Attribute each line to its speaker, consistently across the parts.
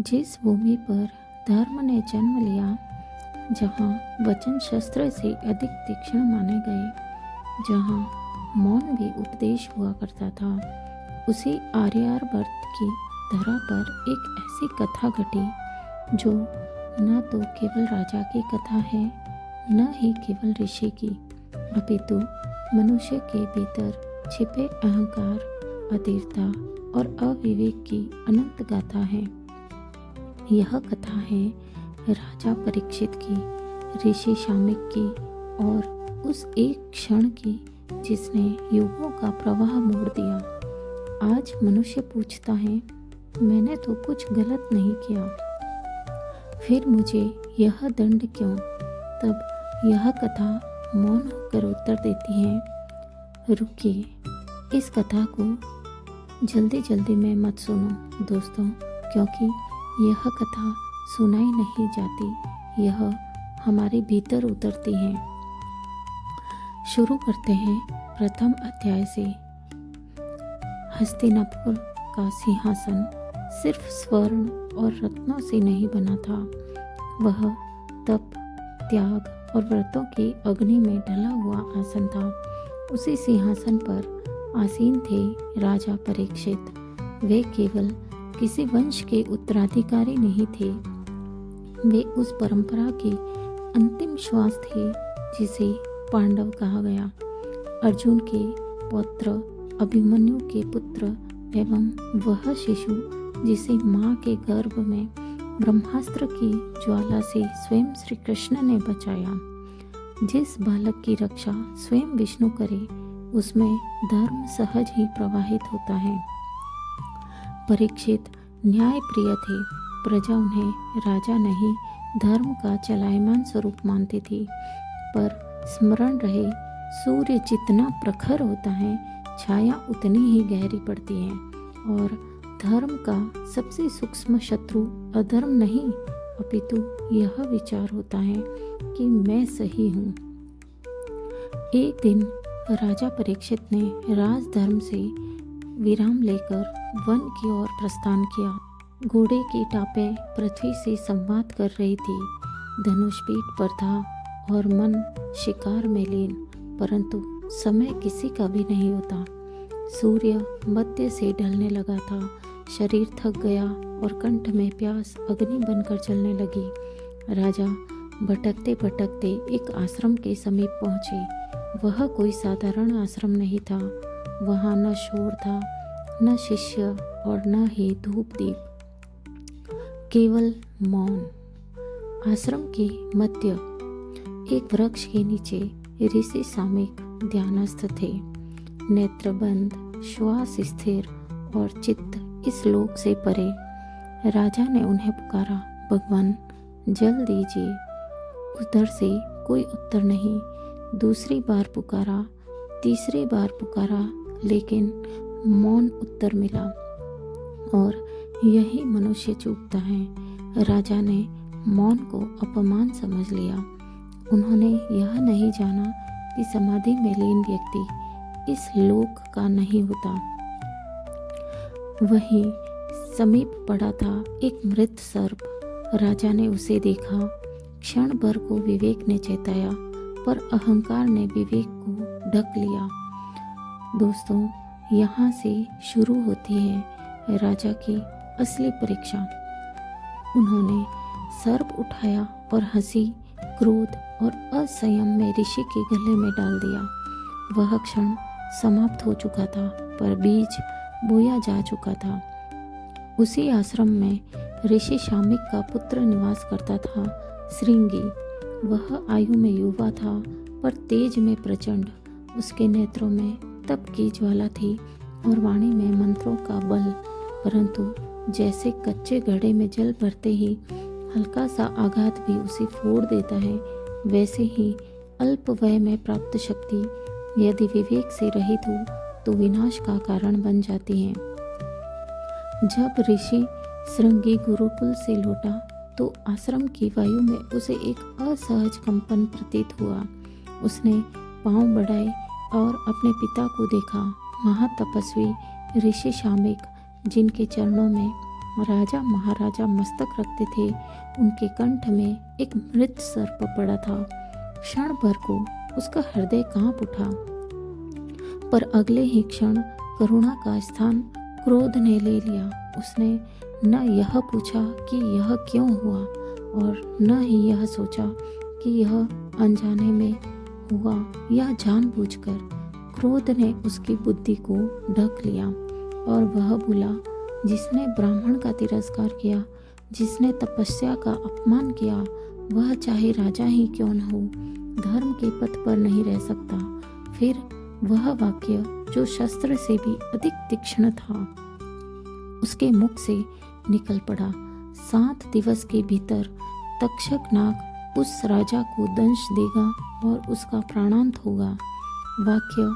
Speaker 1: जिस भूमि पर धर्म ने जन्म लिया, जहाँ वचन शस्त्र से अधिक तीक्ष्ण माने गए, जहाँ मौन भी उपदेश हुआ करता था, उसी आर्यावर्त की धरा पर एक ऐसी कथा घटी जो न तो केवल राजा की कथा है, न ही केवल ऋषि की, अपितु मनुष्य के भीतर छिपे अहंकार, अधीरता और अविवेक की अनंत गाथा है। यह कथा है राजा परीक्षित की, ऋषि शामिक की और उस एक क्षण की जिसने युगों का प्रवाह मोड़ दिया। आज मनुष्य पूछता है, मैंने तो कुछ गलत नहीं किया, फिर मुझे यह दंड क्यों? तब यह कथा मौन होकर उत्तर देती है, रुकिए, इस कथा को जल्दी जल्दी में मत सुनो दोस्तों, क्योंकि यह कथा सुनाई नहीं जाती, यह हमारे भीतर उतरती है। शुरू करते हैं प्रथम अध्याय से। हस्तिनापुर का सिंहासन सिर्फ स्वर्ण और रत्नों से नहीं बना था, वह तप, त्याग और व्रतों की अग्नि में ढला हुआ आसन था। उसी सिंहासन पर आसीन थे राजा परीक्षित। वे केवल किसी वंश के उत्तराधिकारी नहीं थे, वे उस परंपरा के अंतिम श्वास थे जिसे पांडव कहा गया। अर्जुन के पौत्र, अभिमन्यु के पुत्र एवं वह शिशु जिसे माँ के गर्भ में ब्रह्मास्त्र की ज्वाला से स्वयं श्री कृष्ण ने बचाया। जिस बालक की रक्षा स्वयं विष्णु करे, उसमें धर्म सहज ही प्रवाहित होता है। परीक्षित न्याय प्रिय थे, प्रजा उन्हें राजा नहीं धर्म का चलायमान स्वरूप मानती थी। पर स्मरण रहे, सूर्य जितना प्रखर होता है, छाया उतनी ही गहरी पड़ती है, और धर्म का सबसे सूक्ष्म शत्रु अधर्म नहीं, अपितु यह विचार होता है कि मैं सही हूँ। एक दिन राजा परीक्षित ने राजधर्म से विराम लेकर वन की ओर प्रस्थान किया। घोड़े की टापें पृथ्वी से संवाद कर रही थी, धनुष पीठ पर था और मन शिकार में लीन, परंतु समय किसी का भी नहीं होता। सूर्य मध्य से ढलने लगा था, शरीर थक गया और कंठ में प्यास अग्नि बनकर जलने लगी। राजा भटकते भटकते एक आश्रम के समीप पहुँचे। वह कोई साधारण आश्रम नहीं था, वहाँ न शोर था, न शिष्य और न ही धूप दीप, केवल मौन। आश्रम के मध्य एक वृक्ष के नीचे ऋषि सामिक ध्यानस्थ थे, नेत्र बंद, श्वास स्थिर और चित्त इस लोक से परे। राजा ने उन्हें पुकारा, भगवान जल दीजिए। उधर से कोई उत्तर नहीं। दूसरी बार पुकारा, तीसरी बार पुकारा, लेकिन मौन उत्तर मिला। और यही मनुष्य चूकता है। राजा ने मौन को अपमान समझ लिया। उन्होंने यह नहीं जाना कि समाधि में लीन व्यक्ति इस लोक का नहीं होता। वहीं समीप पड़ा था एक मृत सर्प। राजा ने उसे देखा। क्षण भर को विवेक ने चेताया, पर अहंकार ने विवेक को ढक लिया। दोस्तों, यहाँ से शुरू होती है राजा की असली परीक्षा। उन्होंने सर्प उठाया और हंसी, क्रोध और असंयम में ऋषि के गले में डाल दिया। वह क्षण समाप्त हो चुका था, पर बीज बोया जा चुका था। उसी आश्रम में ऋषि शामिक का पुत्र निवास करता था, श्रृंगी। वह आयु में युवा था, पर तेज में प्रचंड। उसके नेत्रों में तप की ज्वाला थी और वाणी में मंत्रों का बल, परंतु जैसे कच्चे घड़े में जल भरते ही हल्का सा आघात भी उसे फोड़ देता है, वैसे ही अल्प वय में प्राप्त शक्ति यदि विवेक से रहित हो तो विनाश का कारण बन जाती है। जब ऋषि श्रृंगी गुरुकुल से लौटा तो आश्रम की वायु में उसे एक असहज कंपन प्रतीत हुआ। उसने पांव बढ़ाए और अपने पिता को देखा, महातपस्वी ऋषि शामिक, जिनके चरणों में राजा महाराजा मस्तक रखते थे उनके कंठ में एक मृत सर्प पड़ा था। क्षण भर को उसका हृदय कांप उठा, पर अगले ही क्षण करुणा का स्थान क्रोध ने ले लिया। उसने न यह पूछा कि यह क्यों हुआ और न ही यह सोचा कि यह अनजाने में हुआ या जानबूझकर। क्रोध ने उसकी बुद्धि को ढक लिया और वह बोला, जिसने ब्राह्मण का तिरस्कार किया, जिसने तपस्या का अपमान किया, वह चाहे राजा ही क्यों न हो, धर्म के पथ पर नहीं रह सकता। फिर वह वाक्य जो शस्त्र से भी अधिक तीक्ष्ण था उसके मुख से निकल पड़ा। 7 दिवस के भीतर तक्षक नाग उस राजा को दंश देगा और उसका प्राणांत होगा। वाक्य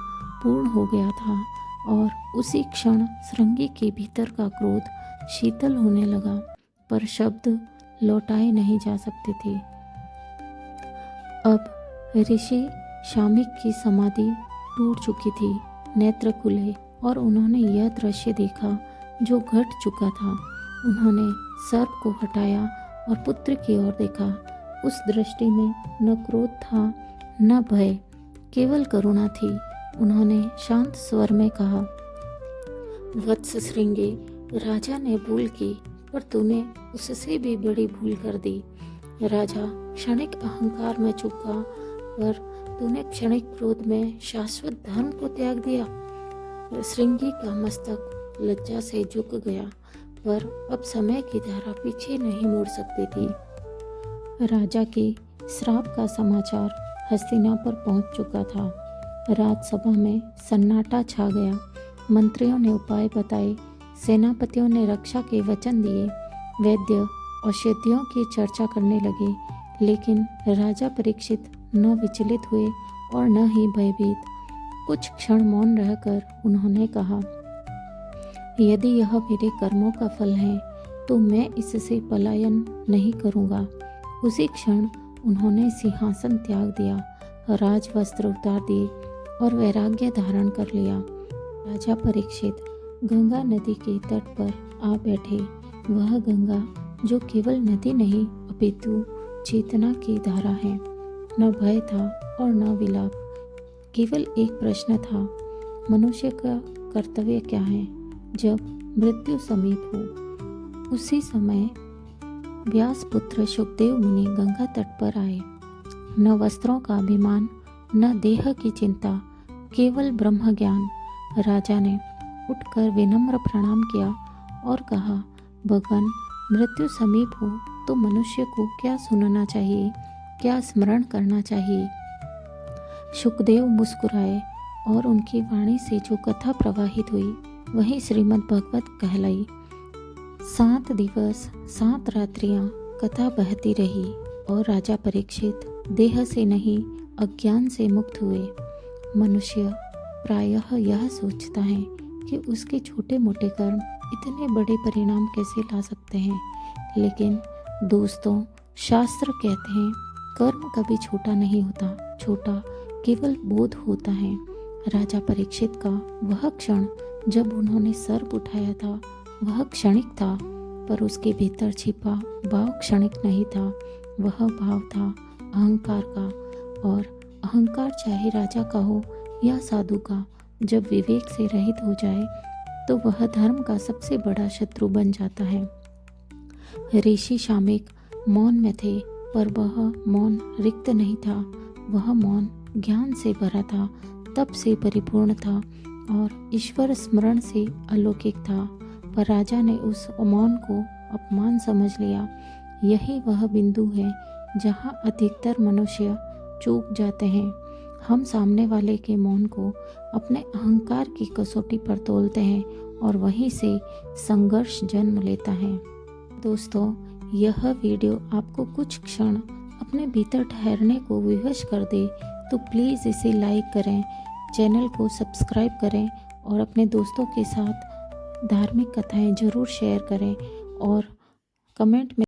Speaker 1: पूर्ण हो गया था और उसी क्षण श्रृंगी के भीतर का क्रोध शीतल होने लगा, पर शब्द लौटाए नहीं जा सकते थे। अब ऋषि शामिक की समाधि टूट चुकी थी। नेत्र खुले और उन्होंने यह दृश्य देखा जो घट चुका था। उन्होंने सर्प को हटाया और पुत्र की ओर देखा। उस दृष्टि में न क्रोध था न भय, केवल करुणा थी। उन्होंने शांत स्वर में कहा, वत्स श्रृंगी, राजा ने भूल की, पर तूने उससे भी बड़ी भूल कर दी। राजा क्षणिक अहंकार में चूका, पर तूने क्षणिक क्रोध में शाश्वत धर्म को त्याग दिया। श्रृंगी का मस्तक लज्जा से झुक गया, पर अब समय की धारा पीछे नहीं मुड़ सकती थी। राजा के श्राप का समाचार हस्तिनापुर पहुंच चुका था। राजसभा में सन्नाटा छा गया। मंत्रियों ने उपाय बताए, सेनापतियों ने रक्षा के वचन दिए, वैद्य औषधियों की चर्चा करने लगे, लेकिन राजा परीक्षित न विचलित हुए और न ही भयभीत। कुछ क्षण मौन रहकर उन्होंने कहा, यदि यह मेरे कर्मों का फल है तो मैं इससे पलायन नहीं करूँगा। उसी क्षण उन्होंने सिंहासन त्याग दिया, राजवस्त्र उतार दिए और वैराग्य धारण कर लिया। राजा परीक्षित गंगा नदी के तट पर आ बैठे। वह गंगा जो केवल नदी नहीं अपितु चेतना की धारा है। न भय था और न विलाप, केवल एक प्रश्न था, मनुष्य का कर्तव्य क्या है जब मृत्यु समीप हो। उसी समय व्यासपुत्र शुकदेव मुनि गंगा तट पर आए। न वस्त्रों का अभिमान, न देह की चिंता, केवल ब्रह्म ज्ञान। राजा ने उठकर विनम्र प्रणाम किया और कहा, भगवान, मृत्यु समीप हो तो मनुष्य को क्या सुनना चाहिए, क्या स्मरण करना चाहिए। शुकदेव मुस्कुराए और उनकी वाणी से जो कथा प्रवाहित हुई वही श्रीमद् भगवत कहलाई। 7 दिवस 7 रात्रियां कथा बहती रही और राजा परीक्षित देह से नहीं अज्ञान से मुक्त हुए। मनुष्य प्रायः यह सोचता है कि उसके छोटे मोटे कर्म इतने बड़े परिणाम कैसे ला सकते हैं, लेकिन दोस्तों, शास्त्र कहते हैं कर्म कभी छोटा नहीं होता, छोटा केवल बोध होता है। राजा परीक्षित का वह क्षण जब उन्होंने सर्प उठाया था वह क्षणिक था, पर उसके भीतर छिपा भाव क्षणिक नहीं था। वह भाव था अहंकार का, और अहंकार चाहे राजा का हो या साधु का, जब विवेक से रहित हो जाए तो वह धर्म का सबसे बड़ा शत्रु बन जाता है। ऋषि शामिक मौन में थे, पर वह मौन रिक्त नहीं था। वह मौन ज्ञान से भरा था, तप से परिपूर्ण था और ईश्वर स्मरण से अलौकिक था। पर राजा ने उस मौन को अपमान समझ लिया। यही वह बिंदु है जहाँ अधिकतर मनुष्य चूक जाते हैं। हम सामने वाले के मौन को अपने अहंकार की कसौटी पर तोलते हैं और वहीं से संघर्ष जन्म लेता है। दोस्तों, यह वीडियो आपको कुछ क्षण अपने भीतर ठहरने को विवश कर दे तो प्लीज़ इसे लाइक करें, चैनल को सब्सक्राइब करें और अपने दोस्तों के साथ धार्मिक कथाएं ज़रूर शेयर करें और कमेंट में